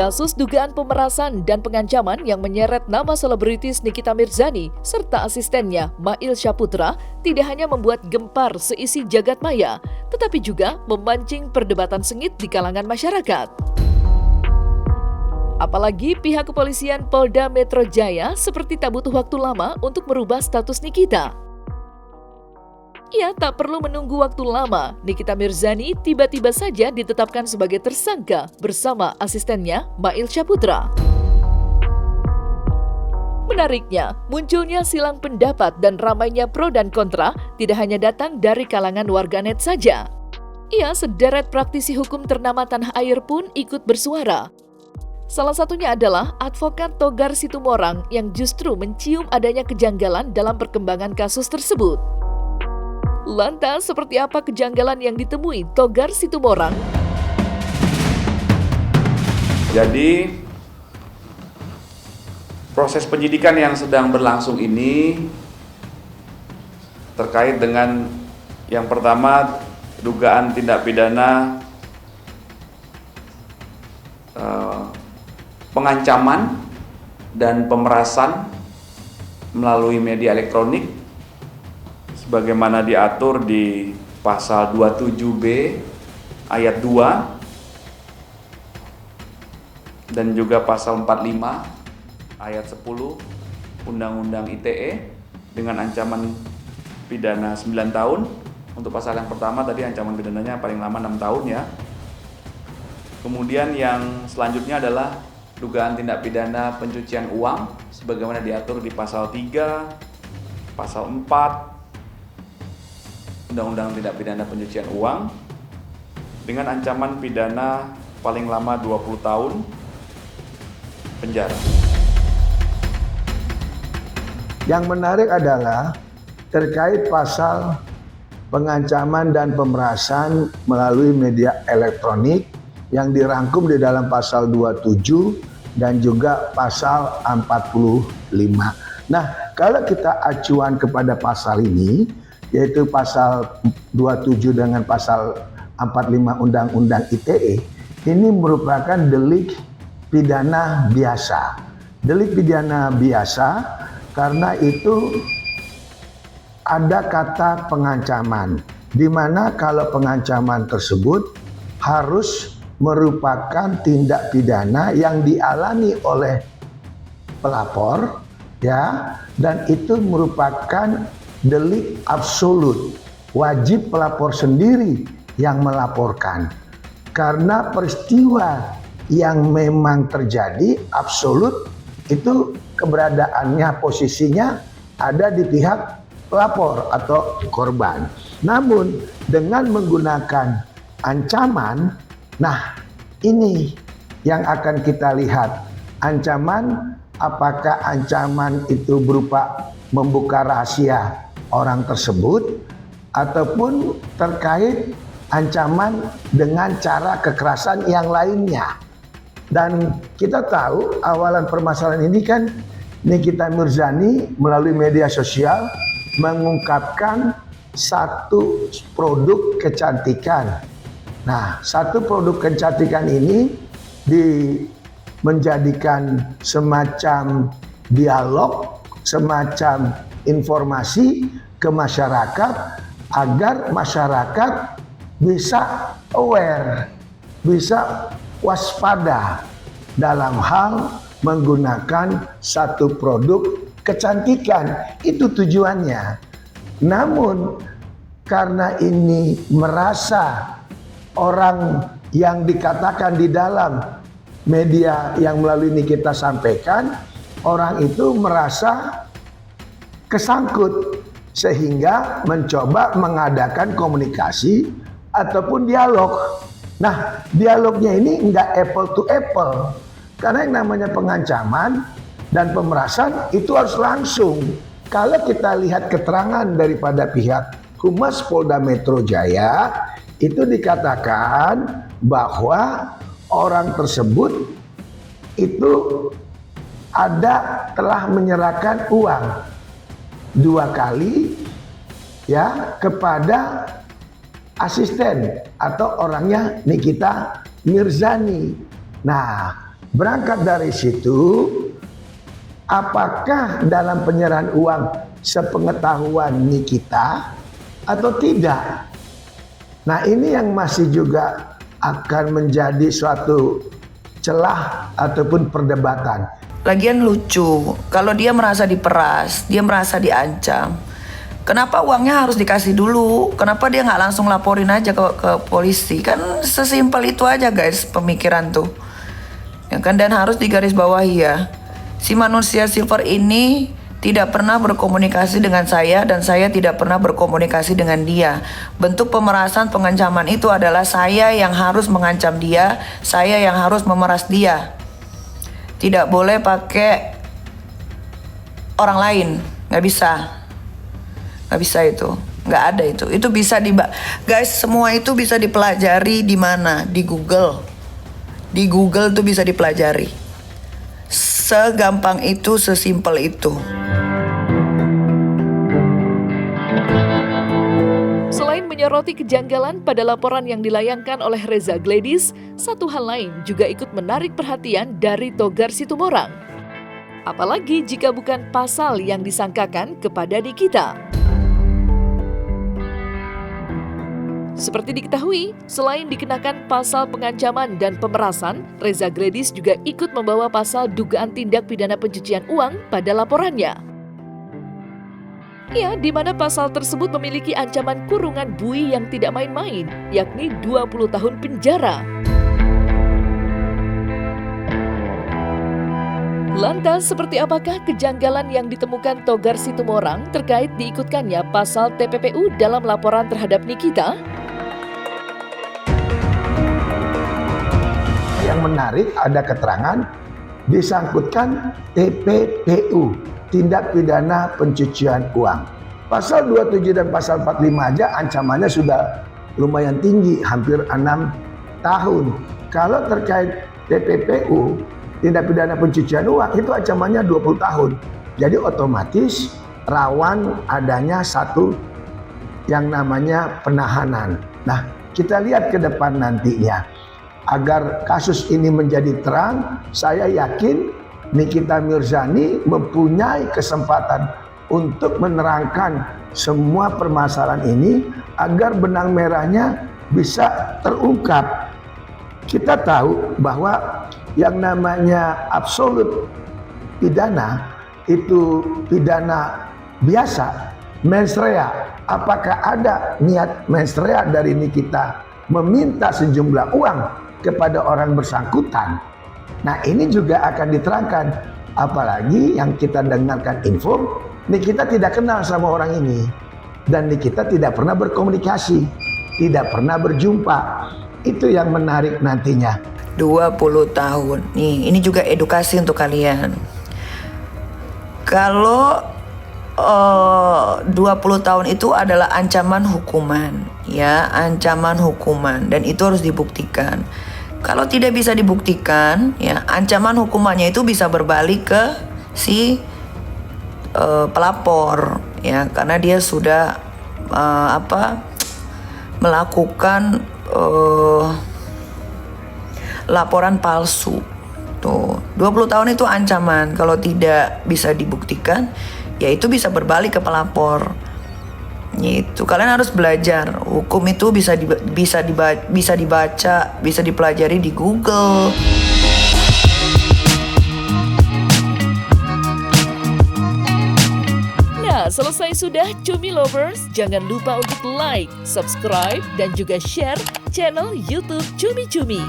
Kasus dugaan pemerasan dan pengancaman yang menyeret nama selebritis Nikita Mirzani serta asistennya Mail Syaputra tidak hanya membuat gempar seisi jagat maya, tetapi juga memancing perdebatan sengit di kalangan masyarakat. Apalagi pihak kepolisian Polda Metro Jaya seperti tak butuh waktu lama untuk merubah status Nikita. Ia tak perlu menunggu waktu lama, Nikita Mirzani tiba-tiba saja ditetapkan sebagai tersangka bersama asistennya Mail Syaputra. Menariknya, munculnya silang pendapat dan ramainya pro dan kontra tidak hanya datang dari kalangan warganet saja. Ia sederet praktisi hukum ternama tanah air pun ikut bersuara. Salah satunya adalah advokat Togar Situmorang yang justru mencium adanya kejanggalan dalam perkembangan kasus tersebut. Lantas, seperti apa kejanggalan yang ditemui Togar Situmorang? Jadi, proses penyidikan yang sedang berlangsung ini terkait dengan yang pertama, dugaan tindak pidana pengancaman dan pemerasan melalui media elektronik sebagaimana diatur di pasal 27B ayat 2 dan juga pasal 45 ayat 10 Undang-Undang ITE dengan ancaman pidana 9 tahun. Untuk pasal yang pertama tadi ancaman pidananya paling lama 6 tahun ya. Kemudian yang selanjutnya adalah dugaan tindak pidana pencucian uang sebagaimana diatur di pasal 3, pasal 4 Undang-Undang Tindak Pidana Pencucian Uang dengan ancaman pidana paling lama 20 tahun penjara. Yang menarik adalah terkait pasal pengancaman dan pemerasan melalui media elektronik yang dirangkum di dalam pasal 27 dan juga pasal 45. Nah, kalau kita acuan kepada pasal ini, yaitu pasal 27 dengan pasal 45 Undang-Undang ITE, ini merupakan delik pidana biasa. Delik pidana biasa karena itu ada kata pengancaman, di mana kalau pengancaman tersebut harus merupakan tindak pidana yang dialami oleh pelapor, ya, dan itu merupakan delik absolut, wajib pelapor sendiri yang melaporkan. Karena peristiwa yang memang terjadi absolut itu keberadaannya, posisinya ada di pihak pelapor atau korban. Namun dengan menggunakan ancaman, nah ini yang akan kita lihat. Ancaman, apakah ancaman itu berupa membuka rahasia orang tersebut ataupun terkait ancaman dengan cara kekerasan yang lainnya. Dan kita tahu awalan permasalahan ini kan Nikita Mirzani melalui media sosial mengungkapkan satu produk kecantikan. Nah, satu produk kecantikan ini menjadikan semacam dialog, semacam informasi ke masyarakat agar masyarakat bisa aware, bisa waspada dalam hal menggunakan satu produk kecantikan. Itu tujuannya. Namun karena ini merasa orang yang dikatakan di dalam media yang melalui ini kita sampaikan, orang itu merasa kesangkut sehingga mencoba mengadakan komunikasi ataupun dialog. Nah, dialognya ini enggak apple to apple. Karena yang namanya pengancaman dan pemerasan itu harus langsung. Kalau kita lihat keterangan daripada pihak Humas Polda Metro Jaya, itu dikatakan bahwa orang tersebut itu telah menyerahkan uang 2 kali ya kepada asisten atau orangnya Nikita Mirzani. Nah, berangkat dari situ, apakah dalam penyerahan uang sepengetahuan Nikita atau tidak? Nah, ini yang masih juga akan menjadi suatu celah ataupun perdebatan. Lagian lucu, kalau dia merasa diperas, dia merasa diancam, kenapa uangnya harus dikasih dulu? Kenapa dia nggak langsung laporin aja ke polisi? Kan sesimpel itu aja guys pemikiran tuh. Ya kan, dan harus digarisbawahi ya. Si manusia silver ini tidak pernah berkomunikasi dengan saya dan saya tidak pernah berkomunikasi dengan dia. Bentuk pemerasan pengancaman itu adalah saya yang harus mengancam dia, saya yang harus memeras dia. Tidak boleh pakai orang lain, nggak bisa itu, nggak ada itu. Itu bisa guys, semua itu bisa dipelajari di mana? Di Google tuh bisa dipelajari. Segampang itu, sesimpel itu. Selain menyoroti kejanggalan pada laporan yang dilayangkan oleh Reza Gladys, satu hal lain juga ikut menarik perhatian dari Togar Situmorang. Apalagi jika bukan pasal yang disangkakan kepada Nikita. Seperti diketahui, selain dikenakan pasal pengancaman dan pemerasan, Reza Gladys juga ikut membawa pasal dugaan tindak pidana pencucian uang pada laporannya. Ya, di mana pasal tersebut memiliki ancaman kurungan bui yang tidak main-main, yakni 20 tahun penjara. Lantas, seperti apakah kejanggalan yang ditemukan Togar Situmorang terkait diikutkannya pasal TPPU dalam laporan terhadap Nikita? Yang menarik ada keterangan disangkutkan TPPU, tindak pidana pencucian uang. Pasal 27 dan pasal 45 aja ancamannya sudah lumayan tinggi, hampir 6 tahun. Kalau terkait TPPU, tindak pidana pencucian uang, itu ancamannya 20 tahun. Jadi otomatis rawan adanya satu yang namanya penahanan. Nah, kita lihat ke depan nantinya. Agar kasus ini menjadi terang, saya yakin Nikita Mirzani mempunyai kesempatan untuk menerangkan semua permasalahan ini agar benang merahnya bisa terungkap. Kita tahu bahwa yang namanya absolut pidana itu pidana biasa, mens rea. Apakah ada niat mens rea dari Nikita meminta sejumlah uang kepada orang bersangkutan? Nah, ini juga akan diterangkan. Apalagi yang kita dengarkan info, Nikita tidak kenal sama orang ini. Dan Nikita tidak pernah berkomunikasi, tidak pernah berjumpa. Itu yang menarik nantinya. 20 tahun. Nih, ini juga edukasi untuk kalian. Kalau 20 tahun itu adalah ancaman hukuman, ya, ancaman hukuman, dan itu harus dibuktikan. Kalau tidak bisa dibuktikan, ya, ancaman hukumannya itu bisa berbalik ke si pelapor, ya, karena dia sudah melakukan laporan palsu. Tuh, 20 tahun itu ancaman. Kalau tidak bisa dibuktikan, ya itu bisa berbalik ke pelapor. Gitu. Kalian harus belajar. Hukum itu bisa dibaca, bisa dipelajari di Google. Nah, selesai sudah Cumi Lovers. Jangan lupa untuk like, subscribe, dan juga share channel YouTube Cumi Cumi.